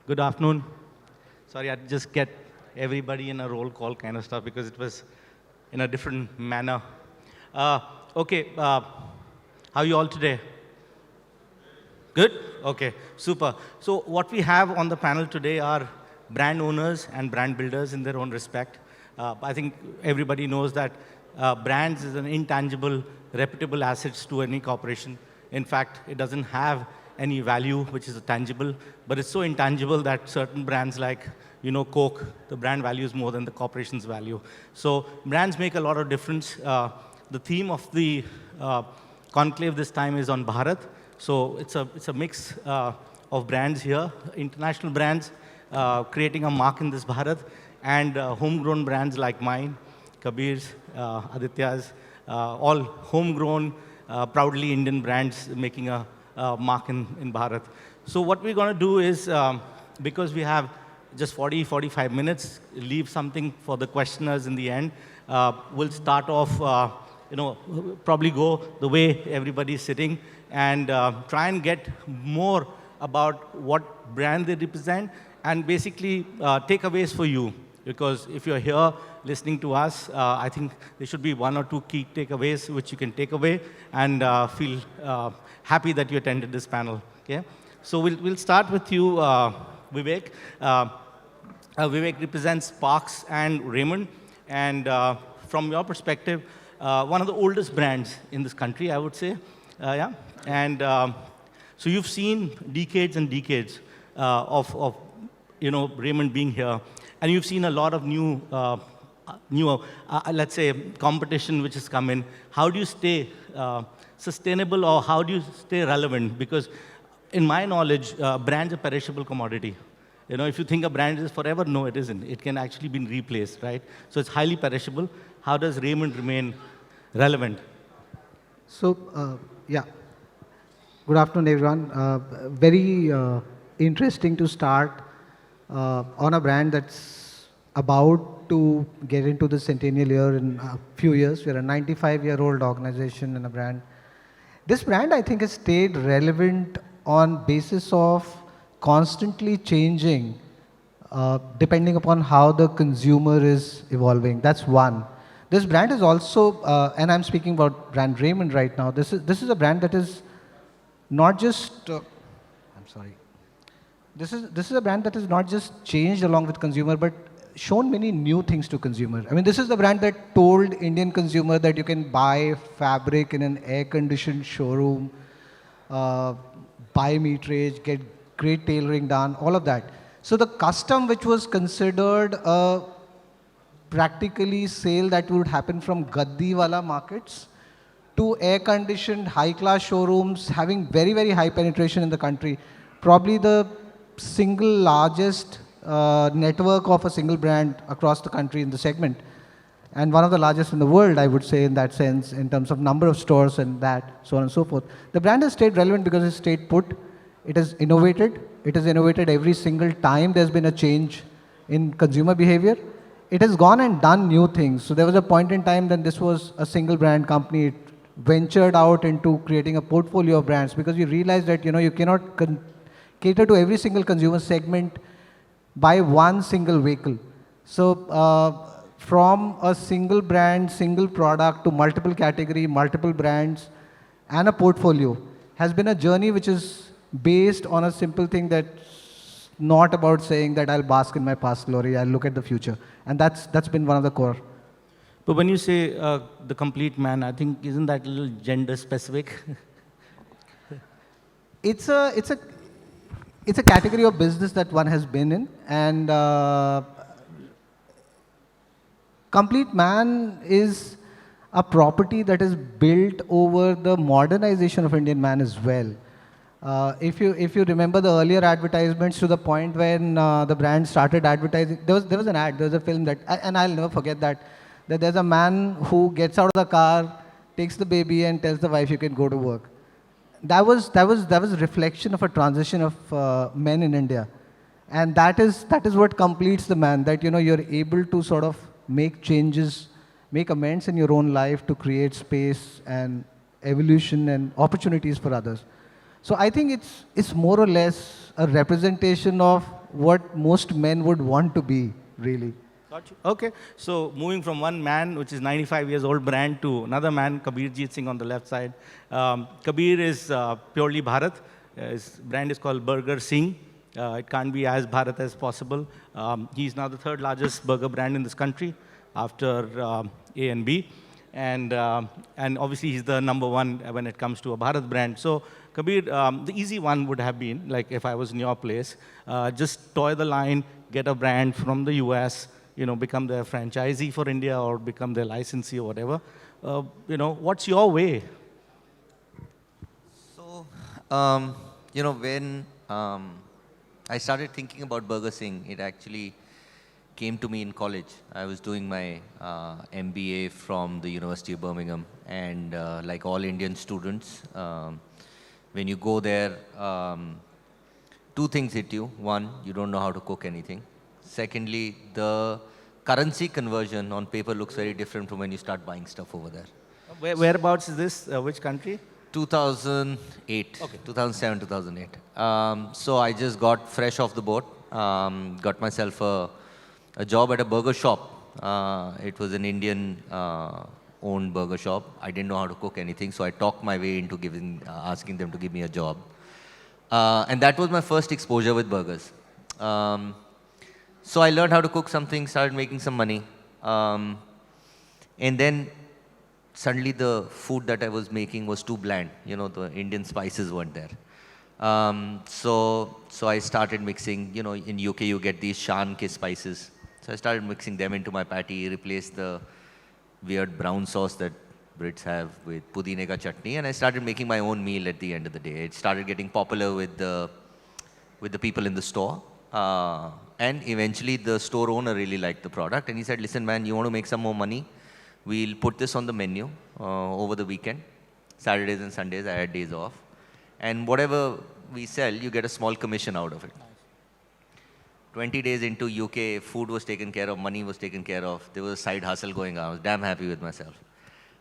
Good afternoon. Sorry, I just get everybody in a roll call kind of stuff because it was in a different manner. Uh, okay, how are you all today? Good? Okay, super. So what we have on the panel today are brand owners and brand builders in their own respect. I think everybody knows that brands is an intangible, reputable assets to any corporation. In fact, it doesn't have any value, which is tangible, but it's so intangible that certain brands like, Coke, the brand value is more than the corporation's value. So brands make a lot of difference. The theme of the conclave this time is on Bharat. So it's a mix of brands here, international brands creating a mark in this Bharat, and homegrown brands like mine, Kabir's, Aditya's, all homegrown, proudly Indian brands making a mark in Bharat. So what we're going to do is, because we have just 40, 45 minutes, leave something for the questioners in the end. We'll start off, probably go the way everybody's sitting and try and get more about what brand they represent and basically takeaways for you. Because if you're here listening to us, I think there should be one or two key takeaways which you can take away and feel happy that you attended this panel. Okay? So we'll start with you, Vivek. Vivek represents Parx and Raymond. And from your perspective, one of the oldest brands in this country, I would say. Yeah. And so you've seen decades and decades of Raymond being here. And you've seen a lot of new, let's say, competition which has come in. How do you stay sustainable, or how do you stay relevant? Because in my knowledge, brands are perishable commodity. If you think a brand is forever, no, it isn't. It can actually be replaced, right? So it's highly perishable. How does Raymond remain relevant? So, yeah. Good afternoon, everyone. Very interesting to start on a brand that's about to get into the centennial year in a few years. We're a 95-year-old organization and a brand. This brand, I think, has stayed relevant on basis of constantly changing depending upon how the consumer is evolving. That's one. This brand is also, and I'm speaking about brand Raymond right now, this is a brand that is not just, I'm sorry. This is a brand that has not just changed along with consumer, but shown many new things to consumer. I mean, this is the brand that told Indian consumer that you can buy fabric in an air-conditioned showroom, buy meterage, get great tailoring done, all of that. So the custom, which was considered a practically sale that would happen from Gaddi-wala markets to air-conditioned, high-class showrooms, having very, very high penetration in the country. Probably the single largest network of a single brand across the country in the segment. And one of the largest in the world, I would say, in that sense, in terms of number of stores and that, so on and so forth. The brand has stayed relevant because it stayed put. It has innovated. It has innovated every single time there's been a change in consumer behavior. It has gone and done new things. So there was a point in time when this was a single brand company. It ventured out into creating a portfolio of brands because you realized that, you cannot cater to every single consumer segment by one single vehicle. So from a single brand, single product to multiple category, multiple brands, and a portfolio has been a journey which is based on a simple thing that's not about saying that I'll bask in my past glory, I'll look at the future. And that's been one of the core. But when you say the complete man, I think, isn't that a little gender specific? It's a category of business that one has been in, and complete man is a property that is built over the modernization of Indian man as well. If you remember the earlier advertisements to the point when the brand started advertising, there was an ad, there was a film that, and I'll never forget that there's a man who gets out of the car, takes the baby and tells the wife you can go to work. That was a reflection of a transition of men in India. And that is what completes the man, that you're able to sort of make changes, make amends in your own life to create space and evolution and opportunities for others. So I think it's more or less a representation of what most men would want to be, really. Got you. Okay. So moving from one man, which is 95 years old brand, to another man, Kabir Jeet Singh on the left side. Kabir is purely Bharat. His brand is called Burger Singh. It can't be as Bharat as possible. He's now the third largest burger brand in this country after A and B. And obviously he's the number one when it comes to a Bharat brand. So Kabir, the easy one would have been, like if I was in your place, just toy the line, get a brand from the US, become their franchisee for India or become their licensee or whatever. What's your way? So, when I started thinking about Burger Singh, it actually came to me in college. I was doing my MBA from the University of Birmingham, and like all Indian students, when you go there, two things hit you. One, you don't know how to cook anything. Secondly, the currency conversion on paper looks very different from when you start buying stuff over there. Whereabouts is this? Which country? 2008, Okay. 2007, 2008. So I just got fresh off the boat, got myself a job at a burger shop. It was an Indian owned burger shop. I didn't know how to cook anything, so I talked my way into asking them to give me a job. And that was my first exposure with burgers. So I learned how to cook something, started making some money. And then suddenly the food that I was making was too bland. The Indian spices weren't there. So I started mixing, in UK you get these shan ke spices. So I started mixing them into my patty, replaced the weird brown sauce that Brits have with pudine ka chutney, and I started making my own meal at the end of the day. It started getting popular with the people in the store. And eventually the store owner really liked the product, and he said, listen man, you want to make some more money? We'll put this on the menu over the weekend. Saturdays and Sundays, I had days off. And whatever we sell, you get a small commission out of it. 20 days into UK, food was taken care of, money was taken care of. There was a side hustle going on. I was damn happy with myself.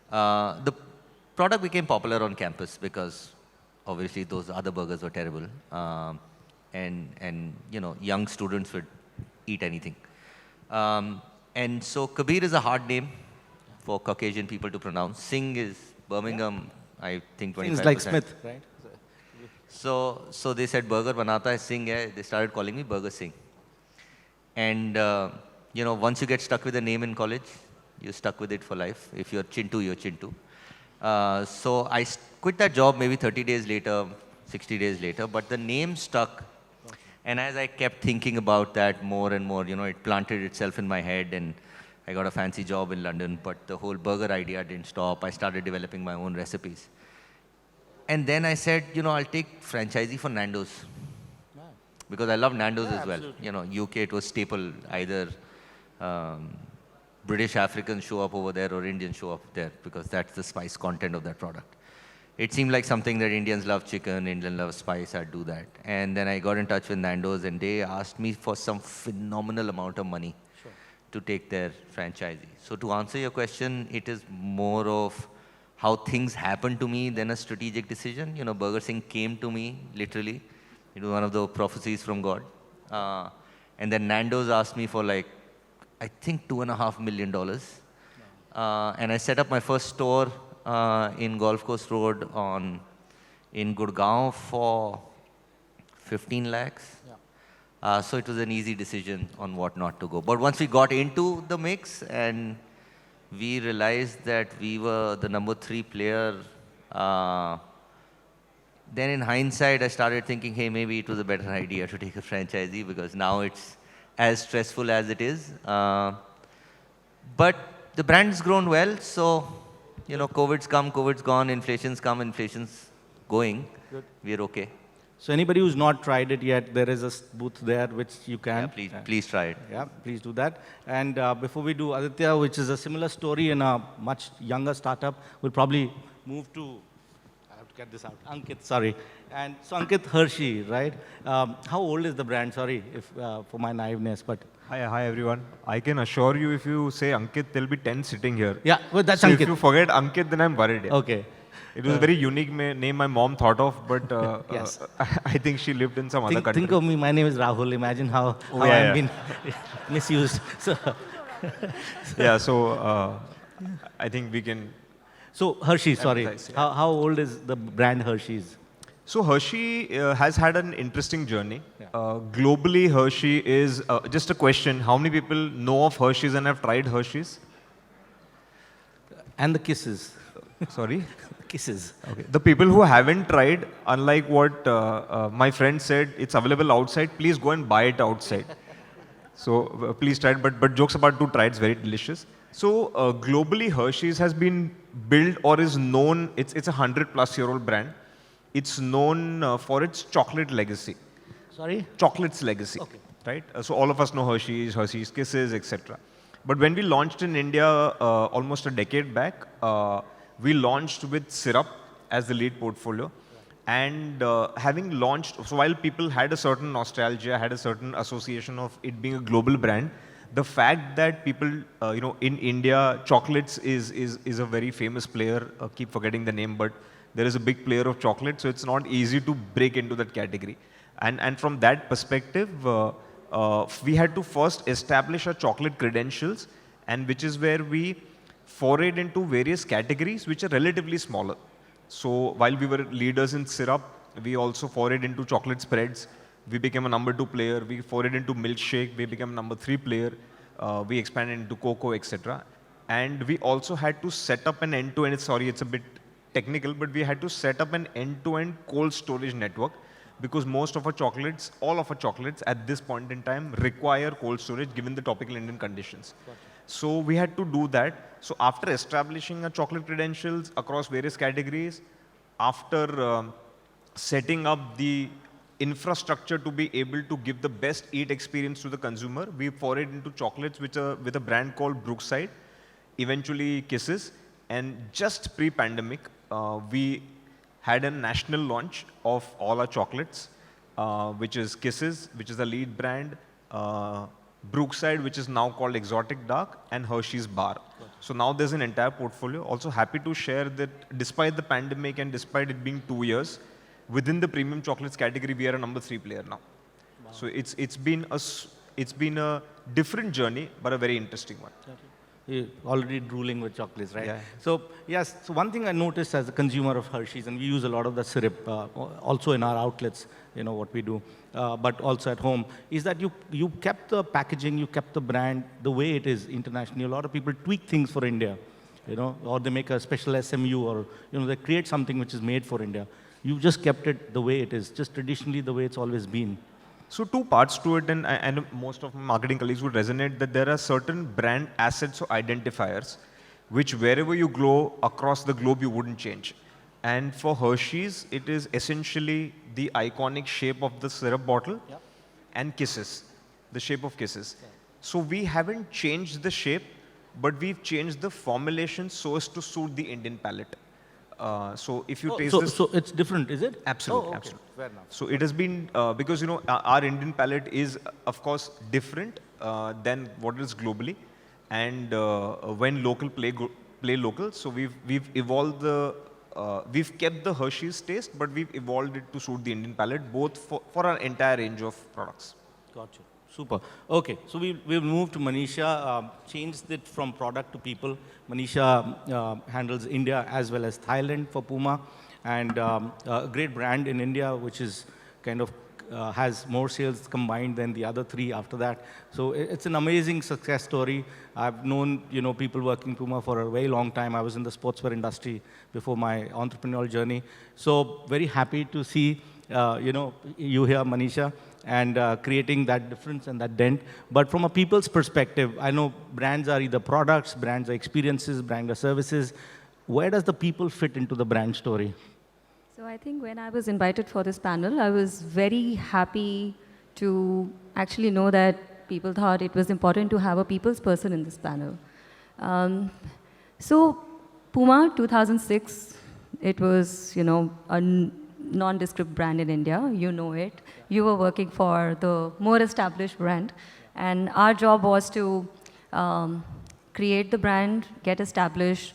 The product became popular on campus because obviously those other burgers were terrible. And young students would eat anything. And so Kabir is a hard name for Caucasian people to pronounce. Singh is Birmingham, I think 25%. It's like Smith, right? So they said burger banata hai, Singh hai. They started calling me Burger Singh. And once you get stuck with a name in college, you're stuck with it for life. If you're Chintu, you're Chintu. So I quit that job maybe 30 days later, 60 days later, but the name stuck. And as I kept thinking about that more and more, it planted itself in my head, and I got a fancy job in London, but the whole burger idea didn't stop. I started developing my own recipes. And then I said, I'll take franchisee for Nando's. Because I love Nando's as well. Absolutely. UK, it was staple. Either British Africans show up over there or Indians show up there, because that's the spice content of that product. It seemed like something that Indians love chicken, Indians love spice, I'd do that. And then I got in touch with Nando's, and they asked me for some phenomenal amount of money to take their franchisee. So to answer your question, it is more of how things happen to me than a strategic decision. Burger Singh came to me, literally. It was one of the prophecies from God. And then Nando's asked me for I think $2.5 million. And I set up my first store in Golf Course Road in Gurgaon for 15 lakhs. Yeah. So it was an easy decision on what not to go. But once we got into the mix and we realized that we were the number 3 player, then in hindsight, I started thinking, hey, maybe it was a better idea to take a franchisee, because now it's as stressful as it is. But the brand's grown well, so, COVID's come, COVID's gone, inflation's come, inflation's going. Good. We're okay. So anybody who's not tried it yet, there is a booth there which you can. Yeah, please try it. Yeah, please do that. And before we do Aditya, which is a similar story in a much younger startup, we'll probably move to, I have to get this out, Ankit, sorry. And so Ankit, Hershey, right? How old is the brand? Sorry if for my naiveness, but. Hi everyone. I can assure you, if you say Ankit, there'll be 10 sitting here. Yeah, well, that's so Ankit. if you forget Ankit, then I'm worried. Yeah. Okay. It was a very unique name my mom thought of, but Yes. I think she lived in some other country. Think of me, my name is Rahul. Imagine how Oh, I yeah, am yeah. been misused. So, Yeah, so I think we can. so Hershey, sorry. Empathize, yeah. How old is the brand Hershey's? So Hershey has had an interesting journey. Yeah. Globally, Hershey is just a question. How many people know of Hershey's and have tried Hershey's? And the kisses. Sorry. Kisses. Okay. The people who haven't tried, unlike what my friend said, it's available outside. Please go and buy it outside. So please try it. But jokes apart, do try. It's very delicious. So globally, Hershey's has been built or is known. It's a 100-plus-year-old brand. It's known for its chocolate legacy. Sorry? Chocolate's legacy. Okay. Right? So all of us know Hershey's, Hershey's Kisses, etc. But when we launched in India almost a decade back, we launched with syrup as the lead portfolio. And having launched, so while people had a certain nostalgia, had a certain association of it being a global brand, the fact that people, in India, chocolates is a very famous player. Keep forgetting the name, but there is a big player of chocolate, so it's not easy to break into that category. And from that perspective, we had to first establish our chocolate credentials, and which is where we forayed into various categories which are relatively smaller. So while we were leaders in syrup, we also forayed into chocolate spreads. We became a number 2 player. We forayed into milkshake. We became a number 3 player. We expanded into cocoa, etc. And we also had to set up an end-to-end, sorry, it's a bit technical, but we had to set up an end-to-end cold storage network because most of our chocolates, all of our chocolates at this point in time require cold storage given the topical Indian conditions. Gotcha. So we had to do that. So after establishing our chocolate credentials across various categories, after setting up the infrastructure to be able to give the best eat experience to the consumer, we forayed into chocolates with a brand called Brookside, eventually Kisses, and just pre-pandemic, we had a national launch of all our chocolates, which is Kisses, which is the lead brand, Brookside, which is now called Exotic Dark, and Hershey's Bar. So now there's an entire portfolio. Also happy to share that despite the pandemic and despite it being 2 years, within the premium chocolates category, we are a number 3 player now. Wow. So it's been a different journey, but a very interesting one. You're already drooling with chocolates, right? Yeah. So yes, so one thing I noticed as a consumer of Hershey's, and we use a lot of the syrup also in our outlets, what we do, but also at home, is that you kept the packaging, you kept the brand the way it is internationally. A lot of people tweak things for India, or they make a special SMU, or they create something which is made for India. You just kept it the way it is, just traditionally the way it's always been. So 2 parts to it, and most of my marketing colleagues would resonate that there are certain brand assets or identifiers which wherever you go across the globe you wouldn't change. And for Hershey's, it is essentially the iconic shape of the syrup bottle and Kisses, the shape of Kisses. Okay. So we haven't changed the shape, but we've changed the formulation so as to suit the Indian palate. So if you taste this, so it's different, is it? Absolutely, okay. absolutely. Fair enough. So it has been because our Indian palate is of course different than what is globally, and when local play local, so we've evolved we've kept the Hershey's taste, but we've evolved it to suit the Indian palate, both for our entire range of products. Gotcha. Super. Okay, so we'll move to Manisha, changed it from product to people. Manisha handles India as well as Thailand for PUMA, and a great brand in India, which is kind of has more sales combined than the other 3 after that. So it's an amazing success story. I've known people working PUMA for a very long time. I was in the sportswear industry before my entrepreneurial journey. So very happy to see you here, Manisha, and creating that difference and that dent. But from a people's perspective, I know brands are either products, brands are experiences, brands are services. Where does the people fit into the brand story? So I think when I was invited for this panel, I was very happy to actually know that people thought it was important to have a people's person in this panel. So PUMA 2006, it was, a nondescript brand in India. You know it. You were working for the more established brand. And our job was to create the brand, get established,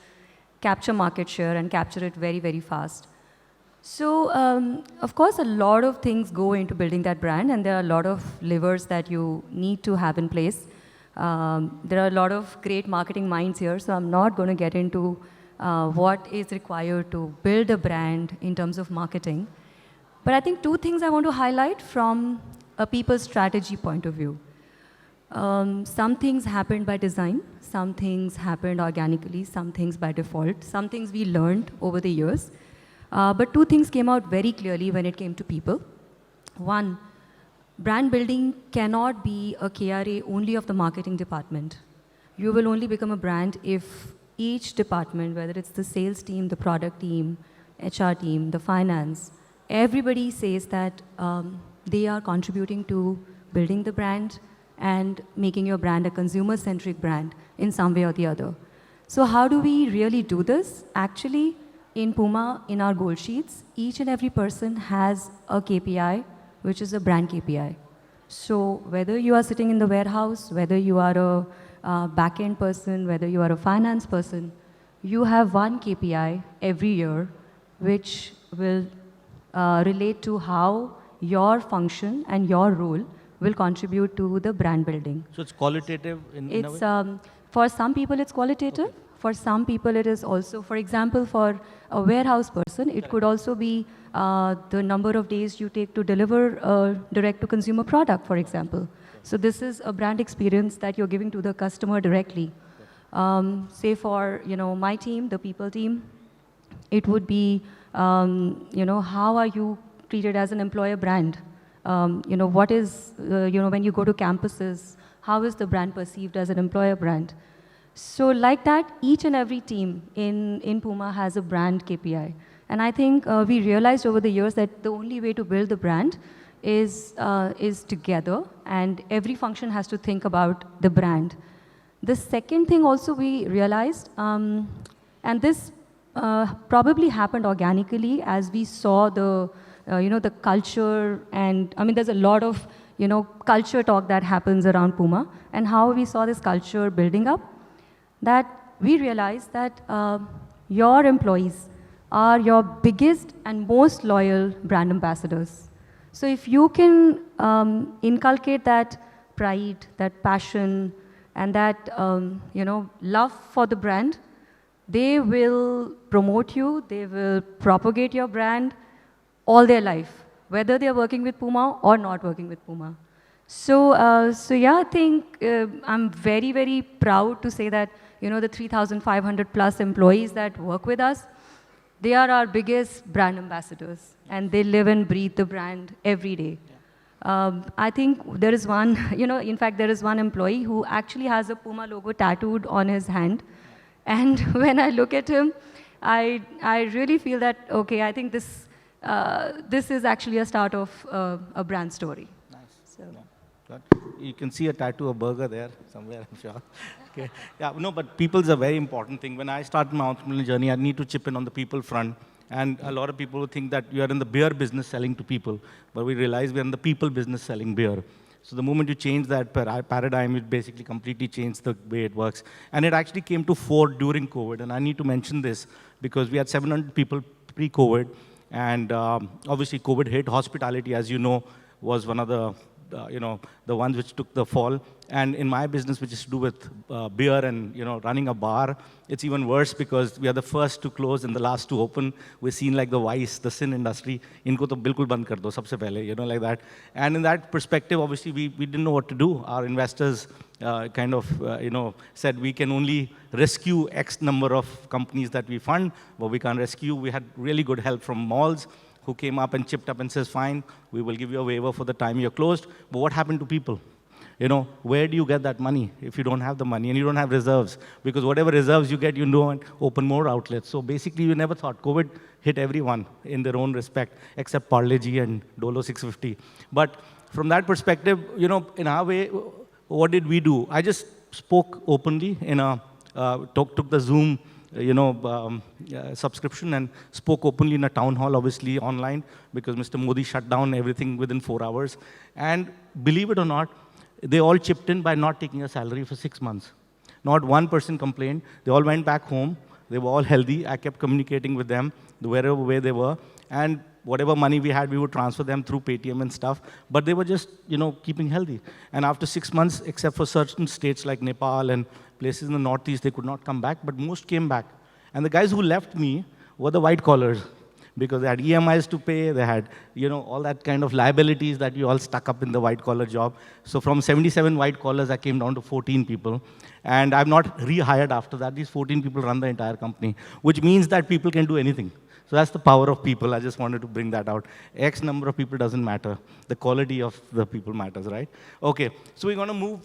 capture market share and capture it very, very fast. So, of course, a lot of things go into building that brand, and there are a lot of levers that you need to have in place. There are a lot of great marketing minds here, so I'm not going to get into what is required to build a brand in terms of marketing. But I think two things I want to highlight from a people's strategy point of view. Some things happened by design, some things happened organically, some things by default, some things we learned over the years. But two things came out very clearly when it came to people. One, brand building cannot be a KRA only of the marketing department. You will only become a brand if each department, whether it's the sales team, the product team, HR team, the finance, everybody says that they are contributing to building the brand and making your brand a consumer-centric brand in some way or the other. So how do we really do this? Actually, in PUMA, in our goal sheets, each and every person has a KPI, which is a brand KPI. So whether you are sitting in the warehouse, whether you are a back-end person, whether you are a finance person, you have one KPI every year, which will relate to how your function and your role will contribute to the brand building. So it's qualitative in a way? For some people, it's qualitative. Okay. For some people, it is also, for example, for a warehouse person, it could also be the number of days you take to deliver a direct-to-consumer product, for example. So this is a brand experience that you're giving to the customer directly. Say for my team, the people team, it would be how are you treated as an employer brand? What is when you go to campuses, how is the brand perceived as an employer brand? So like that, each and every team in PUMA has a brand KPI. And I think we realized over the years that the only way to build the brand is together, and every function has to think about the brand. The second thing also we realized, and this probably happened organically as we saw the culture, and I mean there's a lot of culture talk that happens around PUMA, and how we saw this culture building up, that we realized that your employees are your biggest and most loyal brand ambassadors. So if you can inculcate that pride, that passion, and that love for the brand, they will promote you, they will propagate your brand all their life, whether they're working with PUMA or not working with PUMA. So yeah, I think I'm very, very proud to say that the 3,500 plus employees that work with us, they are our biggest brand ambassadors, and they live and breathe the brand every day. I think there is one, in fact, there is one employee who actually has a PUMA logo tattooed on his hand. And when I look at him, I really feel that, okay, I think this is actually a start of a brand story. Nice. So. Yeah. Good. You can see a tattoo, a burger there somewhere, I'm sure. Okay. Yeah, no, but people's a very important thing. When I started my entrepreneurial journey, I need to chip in on the people front. And a lot of people think that you are in the beer business selling to people, but we realize we're in the people business selling beer. So the moment you change that paradigm, it basically completely changed the way it works. And it actually came to fore during COVID. And I need to mention this because we had 700 people pre-COVID. And obviously COVID hit. Hospitality, as you know, was one of the ones which took the fall. And in my business, which is to do with beer and running a bar, it's even worse because we are the first to close and the last to open. We're seen like the vice, the sin industry. Inko to bilkul band kar do, sabse pehle, like that. And in that perspective, obviously, we didn't know what to do. Our investors said we can only rescue X number of companies that we fund, but we can't rescue. We had really good help from malls who came up and chipped up and says, fine, we will give you a waiver for the time you're closed. But what happened to people? Where do you get that money if you don't have the money and you don't have reserves? Because whatever reserves you get, and open more outlets. So basically, we never thought. COVID hit everyone in their own respect, except Parle G and Dolo 650. But from that perspective, in our way, what did we do? I just spoke openly took the Zoom subscription and spoke openly in a town hall, obviously online, because Mr. Modi shut down everything within 4 hours. And believe it or not, they all chipped in by not taking a salary for 6 months. Not one person complained. They all went back home. They were all healthy. I kept communicating with them wherever way they were. And whatever money we had, we would transfer them through Paytm and stuff. But they were just, keeping healthy. And after 6 months, except for certain states like Nepal and places in the Northeast, they could not come back, but most came back. And the guys who left me were the white collars, because they had EMIs to pay, they had, all that kind of liabilities that you all stuck up in the white collar job. So from 77 white collars, I came down to 14 people. And I've not rehired after that. These 14 people run the entire company, which means that people can do anything. So that's the power of people. I just wanted to bring that out. X number of people doesn't matter. The quality of the people matters, right? Okay, so we're going to move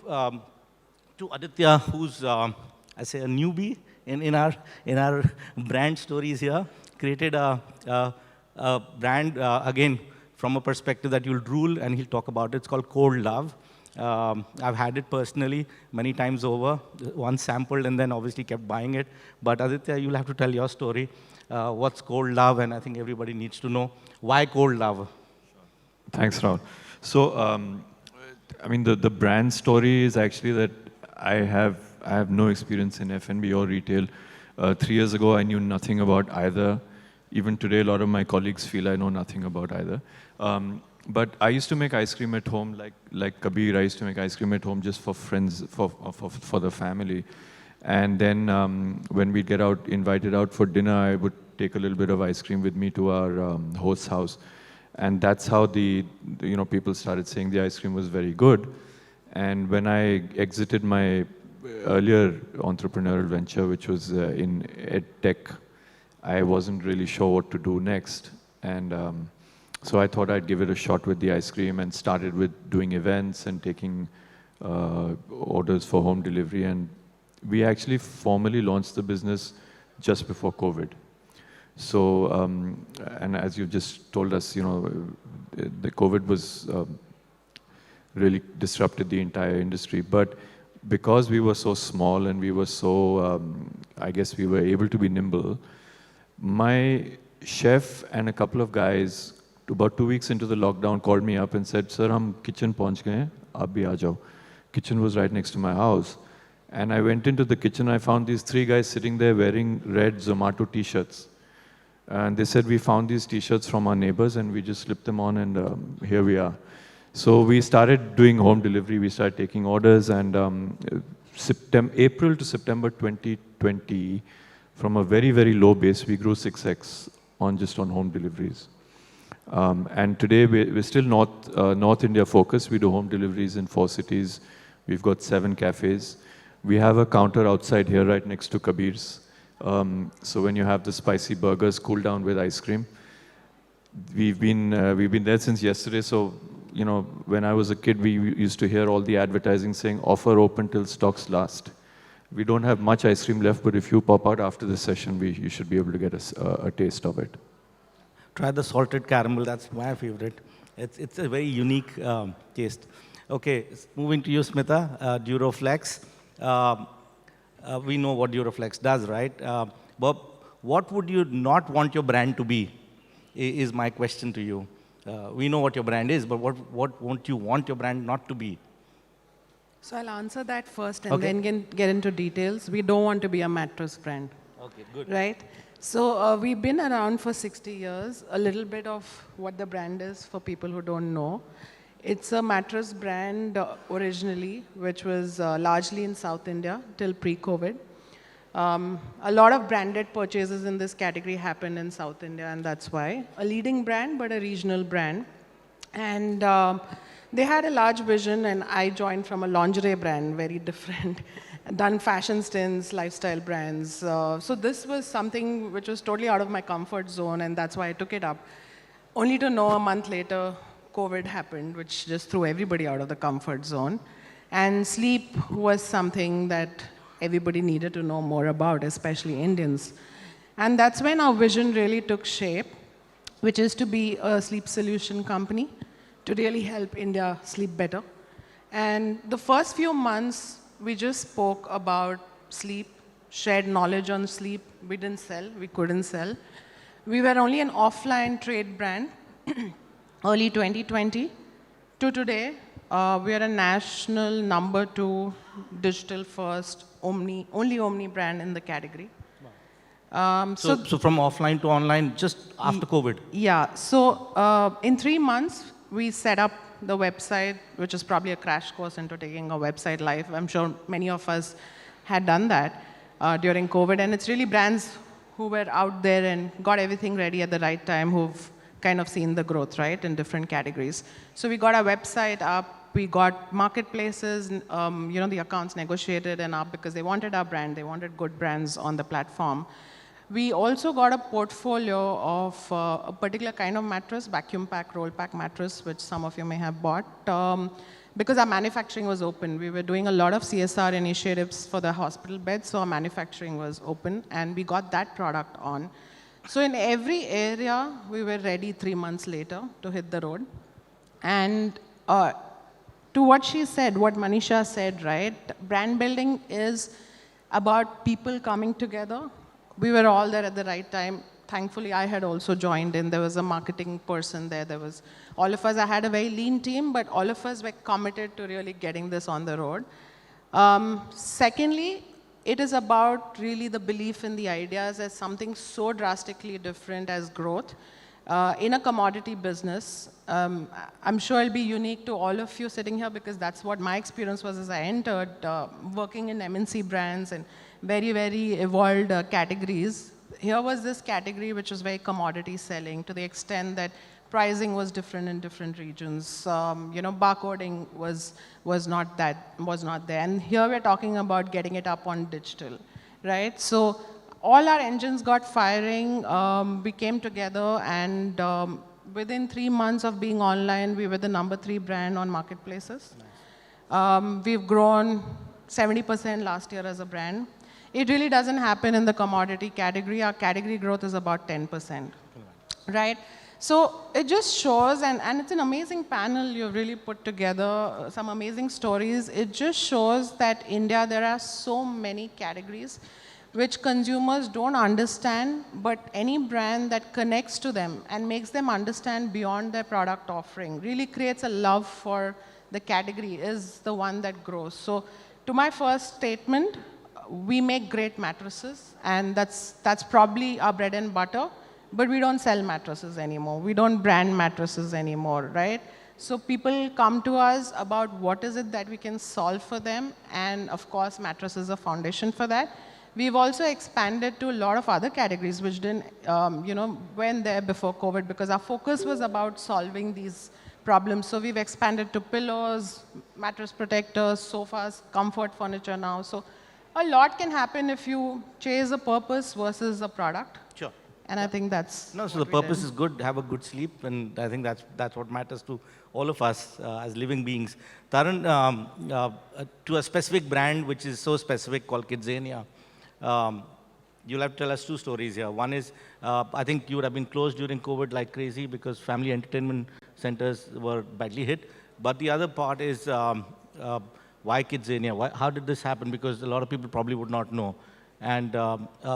to Aditya, who's, I say, a newbie in our brand stories here. Created a brand, again, from a perspective that you'll drool, and he'll talk about it. It's called Cold Love. I've had it personally many times over. Once sampled and then obviously kept buying it. But Aditya, you'll have to tell your story. What's Cold Love? And I think everybody needs to know why Cold Love. Thanks, Rahul. So, I mean, the brand story is actually that I have no experience in F&B or retail. 3 years ago, I knew nothing about either. Even today, a lot of my colleagues feel I know nothing about either. But I used to make ice cream at home, like Kabir. I used to make ice cream at home just for friends, for the family. And then when we'd get invited out for dinner, I would take a little bit of ice cream with me to our host's house. And that's how people started saying the ice cream was very good. And when I exited my earlier entrepreneurial venture, which was in ed tech, I wasn't really sure what to do next. And so I thought I'd give it a shot with the ice cream, and started with doing events and taking orders for home delivery. And we actually formally launched the business just before COVID. So, and as you just told us, the COVID was really disrupted the entire industry. But because we were so small and we were so, I guess we were able to be nimble, my chef and a couple of guys, about 2 weeks into the lockdown, called me up and said, "Sir, hum kitchen pahunch gaye hain, aap bhi aa jao." Kitchen was right next to my house. And I went into the kitchen, I found these 3 guys sitting there wearing red Zomato t-shirts. And they said, "We found these t-shirts from our neighbors and we just slipped them on, and here we are." So we started doing home delivery, we started taking orders, and April to September 2020, from a very, very low base, we grew 6x just on home deliveries. And today we're still North India focused. We do home deliveries in 4 cities. We've got 7 cafes. We have a counter outside here right next to Kabir's. So when you have the spicy burgers, cool down with ice cream. We've been there since yesterday. So, when I was a kid, we used to hear all the advertising saying, "Offer open till stocks last." We don't have much ice cream left, but if you pop out after this session, you should be able to get a taste of it. Try the salted caramel. That's my favorite. It's a very unique taste. Okay, moving to you, Smita. Duroflex. We know what Duroflex does, right? But what would you not want your brand to be, is my question to you. We know what your brand is, but what won't you want your brand not to be? So I'll answer that first and then get into details. We don't want to be a mattress brand. Okay, good. Right? So we've been around for 60 years. A little bit of what the brand is for people who don't know. It's a mattress brand originally, which was largely in South India till pre-COVID. A lot of branded purchases in this category happen in South India, and that's why. A leading brand, but a regional brand. And they had a large vision, and I joined from a lingerie brand, very different, done fashion stints, lifestyle brands. So this was something which was totally out of my comfort zone, and that's why I took it up. Only to know a month later, COVID happened, which just threw everybody out of the comfort zone. And sleep was something that everybody needed to know more about, especially Indians. And that's when our vision really took shape, which is to be a sleep solution company to really help India sleep better. And the first few months, we just spoke about sleep, shared knowledge on sleep. We didn't sell, we couldn't sell. We were only an offline trade brand, early 2020. To today, we are a national #2 digital first only omni brand in the category. Wow. So from offline to online, just after COVID? Yeah, so in 3 months, we set up the website, which is probably a crash course into taking a website live. I'm sure many of us had done that during COVID, and it's really brands who were out there and got everything ready at the right time who've kind of seen the growth, right, in different categories. So we got our website up, we got marketplaces, the accounts negotiated and up because they wanted our brand, they wanted good brands on the platform. We also got a portfolio of a particular kind of mattress, vacuum pack, roll pack mattress, which some of you may have bought. Because our manufacturing was open. We were doing a lot of CSR initiatives for the hospital beds, so our manufacturing was open, and we got that product on. So in every area, we were ready 3 months later to hit the road. And to what she said, what Manisha said, right? Brand building is about people coming together. We were all there at the right time. Thankfully, I had also joined in. There was a marketing person there. There was all of us. I had a very lean team, but all of us were committed to really getting this on the road. Secondly, it is about really the belief in the ideas as something so drastically different as growth. In a commodity business, I'm sure it'll be unique to all of you sitting here because that's what my experience was as I entered working in MNC brands and very, very evolved categories. Here was this category which was very commodity selling to the extent that pricing was different in different regions. Barcoding was not there. And here we're talking about getting it up on digital, right? So all our engines got firing. We came together, and within 3 months of being online, we were the #3 brand on marketplaces. We've grown 70% last year as a brand. It really doesn't happen in the commodity category. Our category growth is about 10%, right? So it just shows, and it's an amazing panel you've really put together, some amazing stories. It just shows that India, there are so many categories which consumers don't understand, but any brand that connects to them and makes them understand beyond their product offering really creates a love for the category is the one that grows. So to my first statement, we make great mattresses, and that's probably our bread and butter, but we don't sell mattresses anymore. We don't brand mattresses anymore, right? So people come to us about what is it that we can solve for them, and of course, mattress is a foundation for that. We've also expanded to a lot of other categories which didn't, weren't there before COVID because our focus was about solving these problems. So we've expanded to pillows, mattress protectors, sofas, comfort furniture now. So a lot can happen if you chase a purpose versus a product. Sure. And I think that's so the purpose is good, have a good sleep, and I think that's what matters to all of us as living beings. Taran, to a specific brand which is so specific called KidZania, you'll have to tell us 2 stories here. One is, I think you would have been closed during COVID like crazy because family entertainment centers were badly hit. But the other part is, why KidZania? How did this happen? Because a lot of people probably would not know. And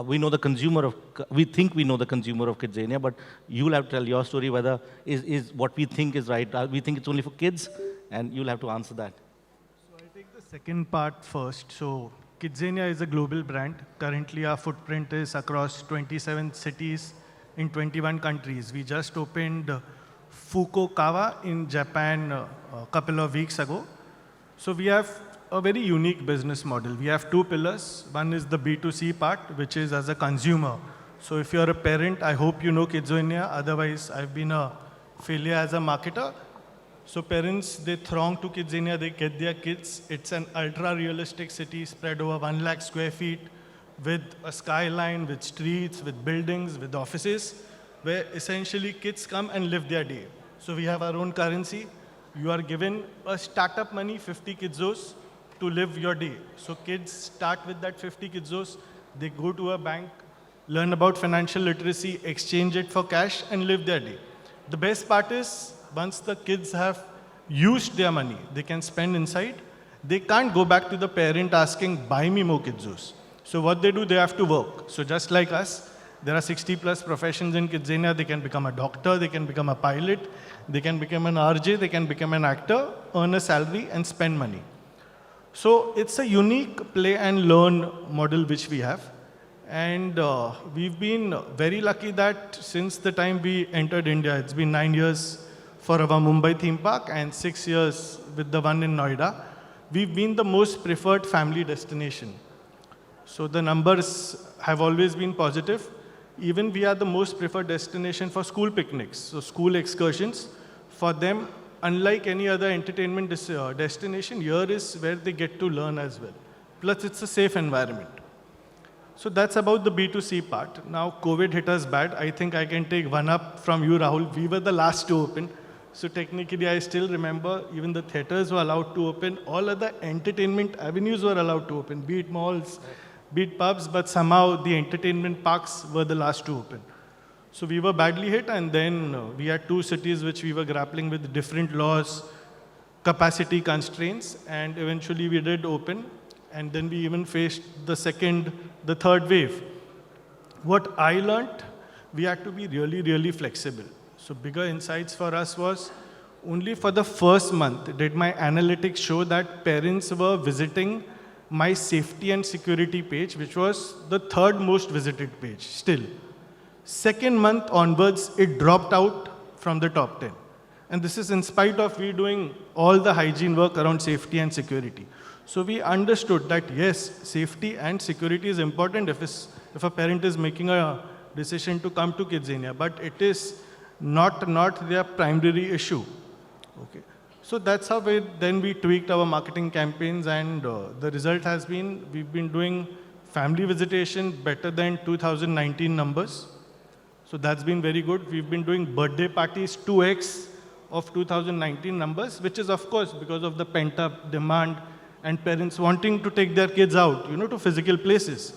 we think we know the consumer of KidZania, but you'll have to tell your story whether is what we think is right. We think it's only for kids, and you'll have to answer that. So I'll take the second part first. So KidZania is a global brand. Currently, our footprint is across 27 cities in 21 countries. We just opened Fukuoka in Japan a couple of weeks ago. So we have a very unique business model. We have 2 pillars. One is the B2C part, which is as a consumer. So if you're a parent, I hope you know KidZania. Otherwise, I've been a failure as a marketer. So parents, they throng to KidZania, they get their kids. It's an ultra-realistic city spread over 1 lakh square feet with a skyline, with streets, with buildings, with offices, where essentially kids come and live their day. So we have our own currency. You are given a startup money, 50 KidZos, to live your day. So kids start with that 50 KidZos, they go to a bank, learn about financial literacy, exchange it for cash, and live their day. The best part is, once the kids have used their money, they can spend inside. They can't go back to the parent asking, buy me more KidZos. So what they do, they have to work. So just like us, there are 60 plus professions in KidZania. They can become a doctor, they can become a pilot, they can become an RJ, they can become an actor, earn a salary, and spend money. So it's a unique play and learn model which we have. And we've been very lucky that since the time we entered India, it's been 9 years for our Mumbai theme park and 6 years with the one in Noida, we've been the most preferred family destination. So the numbers have always been positive. Even we are the most preferred destination for school picnics, so school excursions. For them, unlike any other entertainment destination, here is where they get to learn as well. Plus, it's a safe environment. So that's about the B2C part. Now, COVID hit us bad. I think I can take one up from you, Rahul. We were the last to open. So technically, I still remember even the theaters were allowed to open. All other entertainment avenues were allowed to open, be it malls, be it pubs, but somehow the entertainment parks were the last to open. So we were badly hit, and then we had 2 cities which we were grappling with different laws, capacity constraints, and eventually we did open. And then we even faced the third wave. What I learned, we had to be really, really flexible. So bigger insights for us was, only for the first month did my analytics show that parents were visiting my safety and security page, which was the 3rd most visited page still. Second month onwards, it dropped out from the top 10. And this is in spite of we doing all the hygiene work around safety and security. So we understood that yes, safety and security is important if a parent is making a decision to come to KidZania, but it is not their primary issue. Okay. So that's how we tweaked our marketing campaigns, and the result has been, we've been doing family visitation better than 2019 numbers. So that's been very good. We've been doing birthday parties 2x of 2019 numbers, which is of course because of the pent-up demand and parents wanting to take their kids out, to physical places.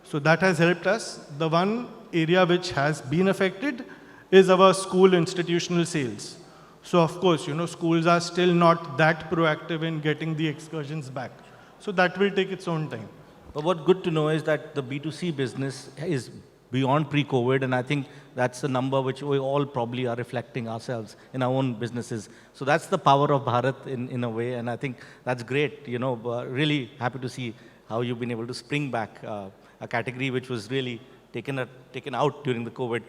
So that has helped us. The one area which has been affected is our school institutional sales. So of course, schools are still not that proactive in getting the excursions back. So that will take its own time. But what's good to know is that the B2C business is beyond pre-COVID, and I think that's the number which we all probably are reflecting ourselves in our own businesses. So that's the power of Bharat in a way, and I think that's great. Really happy to see how you've been able to spring back a category which was really taken out during the COVID.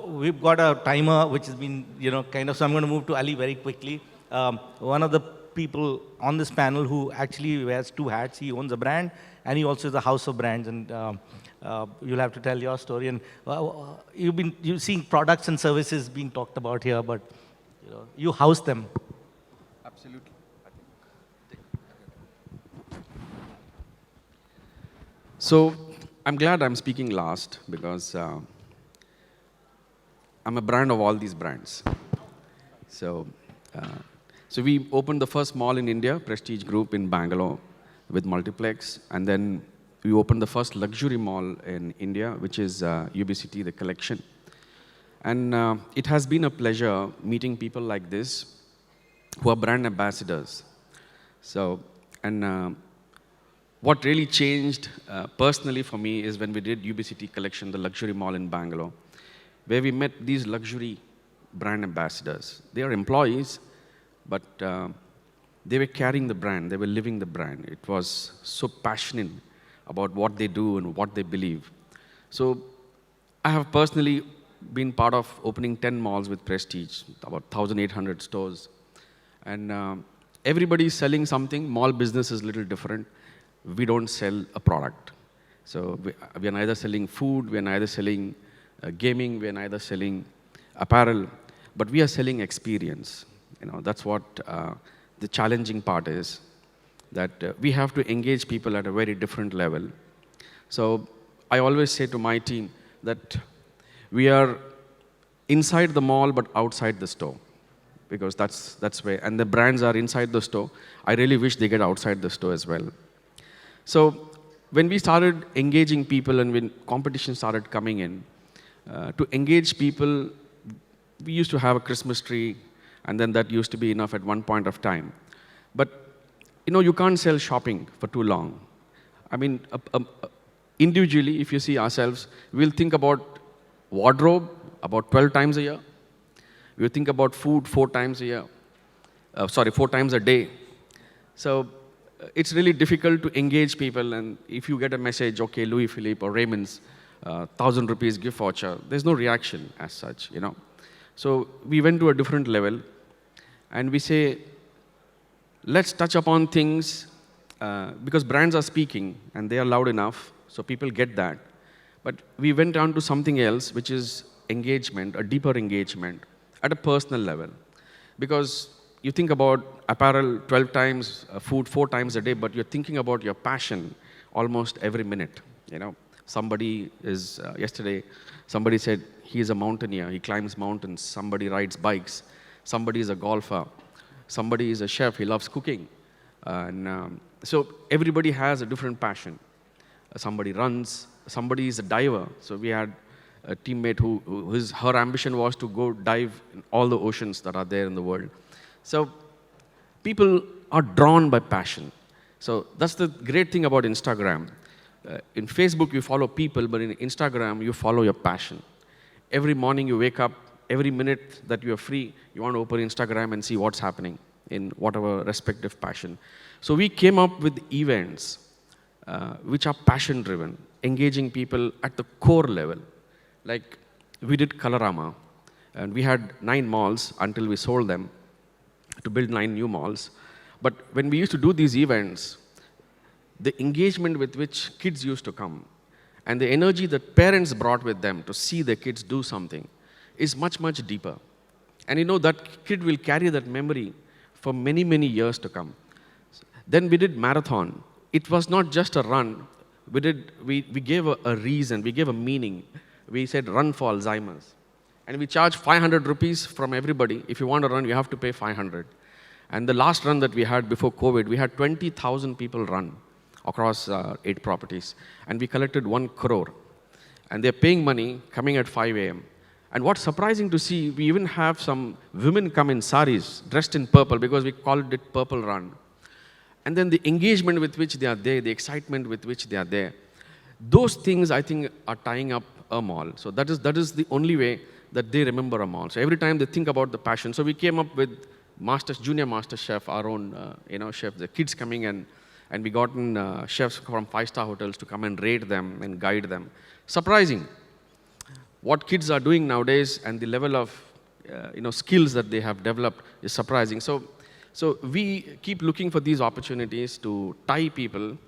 We've got a timer which has been, so I'm going to move to Ali very quickly. One of the people on this panel who actually wears 2 hats. He owns a brand, and he also is a house of brands, and you'll have to tell your story. And you've seen products and services being talked about here, but you house them. Absolutely. So I'm glad I'm speaking last, because I'm a brand of all these brands. So we opened the first mall in India, Prestige Group in Bangalore with multiplex, and then we opened the first luxury mall in India, which is UB City, The Collection. And it has been a pleasure meeting people like this who are brand ambassadors. So, and what really changed personally for me is when we did UB City Collection, the luxury mall in Bangalore, where we met these luxury brand ambassadors. They are employees, but they were carrying the brand, they were living the brand. It was so passionate about what they do and what they believe. So I have personally been part of opening 10 malls with Prestige, about 1,800 stores. And everybody is selling something. Mall business is a little different. We don't sell a product. So we are neither selling food, we are neither selling gaming, we are neither selling apparel, but we are selling experience. That's what the challenging part is, that we have to engage people at a very different level. So I always say to my team that we are inside the mall but outside the store, because that's where, and the brands are inside the store. I really wish they get outside the store as well. So when we started engaging people and when competition started coming in, to engage people, we used to have a Christmas tree, and then that used to be enough at one point of time. But you can't sell shopping for too long. I mean, individually, if you see ourselves, we'll think about wardrobe about 12 times a year. We'll think about food 4 times a year. 4 times a day. So it's really difficult to engage people. And if you get a message, okay, Louis Philippe or Raymond's 1,000 rupees gift voucher, there's no reaction as such, you know. So we went to a different level, and we say, let's touch upon things because brands are speaking and they are loud enough, so people get that. But we went on to something else, which is engagement, a deeper engagement at a personal level. Because you think about apparel 12 times, food 4 times a day, but you're thinking about your passion almost every minute, you know. Somebody is, yesterday, somebody said he is a mountaineer, he climbs mountains. Somebody rides bikes. Somebody is a golfer. Somebody is a chef, he loves cooking. So everybody has a different passion. Somebody runs, somebody is a diver. So we had a teammate her ambition was to go dive in all the oceans that are there in the world. So people are drawn by passion. So that's the great thing about Instagram. In Facebook, you follow people, but in Instagram, you follow your passion. Every morning you wake up, every minute that you are free, you want to open Instagram and see what's happening in whatever respective passion. So we came up with events which are passion-driven, engaging people at the core level. Like we did Colorama, and we had 9 malls until we sold them to build 9 new malls. But when we used to do these events, the engagement with which kids used to come and the energy that parents brought with them to see their kids do something is much, much deeper. And you know, that kid will carry that memory for many, many years to come. Then we did marathon. It was not just a run. We gave a reason, we gave a meaning. We said run for Alzheimer's. And we charged 500 rupees from everybody. If you want to run, you have to pay 500. And the last run that we had before COVID, we had 20,000 people run across 8 properties. And we collected 1 crore. And they're paying money, coming at 5 a.m. And what's surprising to see, we even have some women come in saris, dressed in purple, because we called it Purple Run. And then the engagement with which they are there, the excitement with which they are there, those things, I think, are tying up a mall. So that is the only way that they remember a mall. So every time they think about the passion. So we came up with Junior Master Chef, our own chef, the kids coming in, and we gotten chefs from 5-star hotels to come and rate them and guide them. Surprising. What kids are doing nowadays and the level of skills that they have developed is surprising. So we keep looking for these opportunities to tie people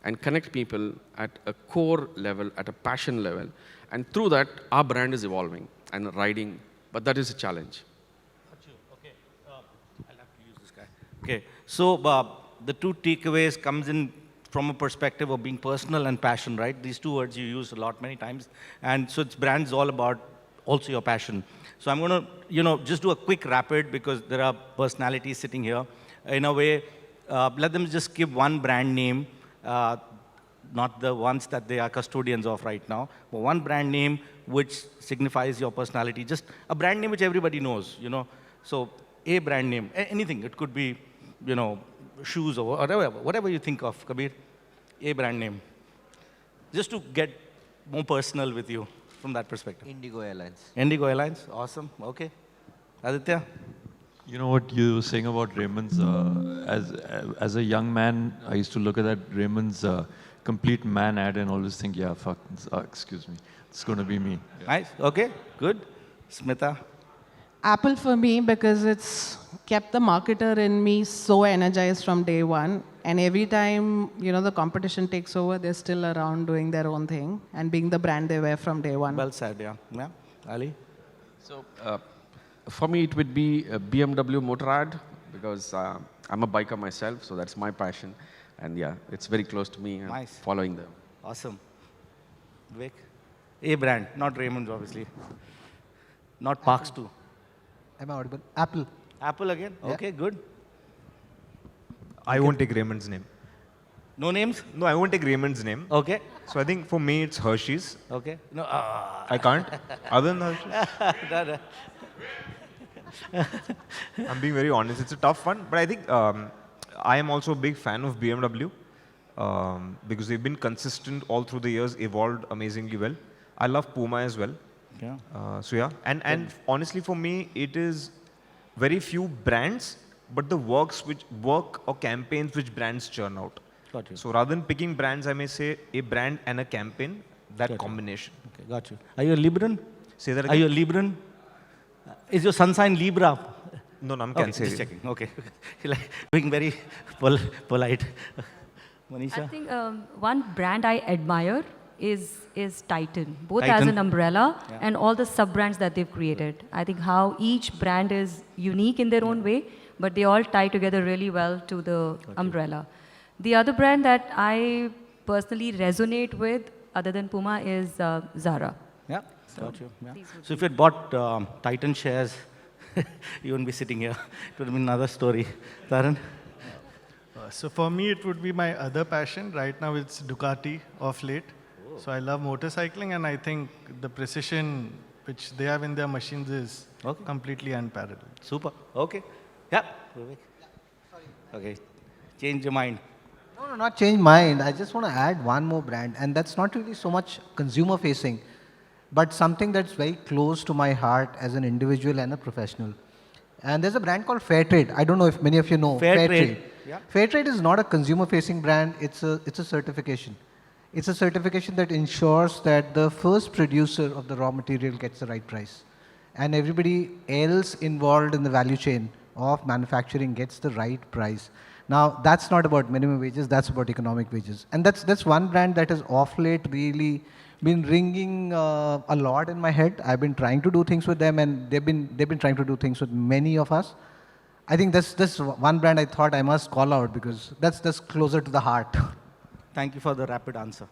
and connect people at a core level, at a passion level. And through that, our brand is evolving and riding, but that is a challenge. Okay, I'll have to use this guy. Okay, so the 2 takeaways comes in from a perspective of being personal and passion, right? These 2 words you use a lot, many times. And so it's brand's all about also your passion. So I'm going to, just do a quick rapid because there are personalities sitting here. In a way, let them just give one brand name, not the ones that they are custodians of right now, but one brand name which signifies your personality. Just a brand name which everybody knows, So a brand name, anything. It could be, shoes or whatever you think of, Kabir. A brand name. Just to get more personal with you from that perspective. Indigo Airlines. Indigo Airlines, awesome. Okay. Aditya? You know what you were saying about Raymond's, as a young man, I used to look at that Raymond's complete man ad and always think, yeah, fuck, excuse me, it's going to be me. Yeah. Nice, okay, good. Smita? Apple for me because it's kept the marketer in me so energized from day one. And every time, the competition takes over, they're still around doing their own thing and being the brand they were from day one. Well said, yeah. Yeah, Ali? So for me, it would be a BMW Motorrad because I'm a biker myself, so that's my passion. And yeah, it's very close to me and nice. Following them. Awesome. Vivek? A brand, not Raymond's, obviously. Not Parx too. Am I audible? Apple. Apple again? Yeah. Okay, good. I won't take Raymond's name. No names? No, I won't take Raymond's name. Okay. So I think for me, it's Hershey's. Okay. No. I can't. Other than Hershey's. I'm being very honest. It's a tough one. But I think I am also a big fan of BMW because they've been consistent all through the years, evolved amazingly well. I love PUMA as well. Yeah. So yeah. And honestly, for me, it is very few brands but the work or campaigns which brands churn out. Got you. So rather than picking brands, I may say a brand and a campaign, that Got you. combination. Okay, got you. Are you a Libran? Say that Are again. you a Libran? Is your sun sign Libra? No, I'm Okay, Cancerian. just checking. Okay. You're like being very polite. Manisha? I think one brand I admire is Titan, both as Titan. an umbrella Yeah. and all the sub-brands that they've created. I think how each brand is unique in their own way, but they all tie together really well to the umbrella. The other brand that I personally resonate with, other than PUMA, is Zara. Yeah, got you. Yeah. So if you had bought Titan shares, you wouldn't be sitting here. It would have been another story. Taran? So for me, it would be my other passion. Right now, it's Ducati of late. So I love motorcycling, and I think the precision which they have in their machines is completely unparalleled. Super. Okay. Yeah. Vivek? Okay. Change your mind. No, not change mind. I just want to add one more brand, and that's not really so much consumer facing, but something that's very close to my heart as an individual and a professional. And there's a brand called Fairtrade. I don't know if many of you know Fairtrade. Yeah. Fairtrade is not a consumer facing brand, it's a certification. It's a certification that ensures that the first producer of the raw material gets the right price. And everybody else involved in the value chain of manufacturing gets the right price. Now, that's not about minimum wages, that's about economic wages. And that's one brand that has off late really been ringing a lot in my head. I've been trying to do things with them, and they've been trying to do things with many of us. I think that's one brand I thought I must call out because that's closer to the heart. Thank you for the rapid answer.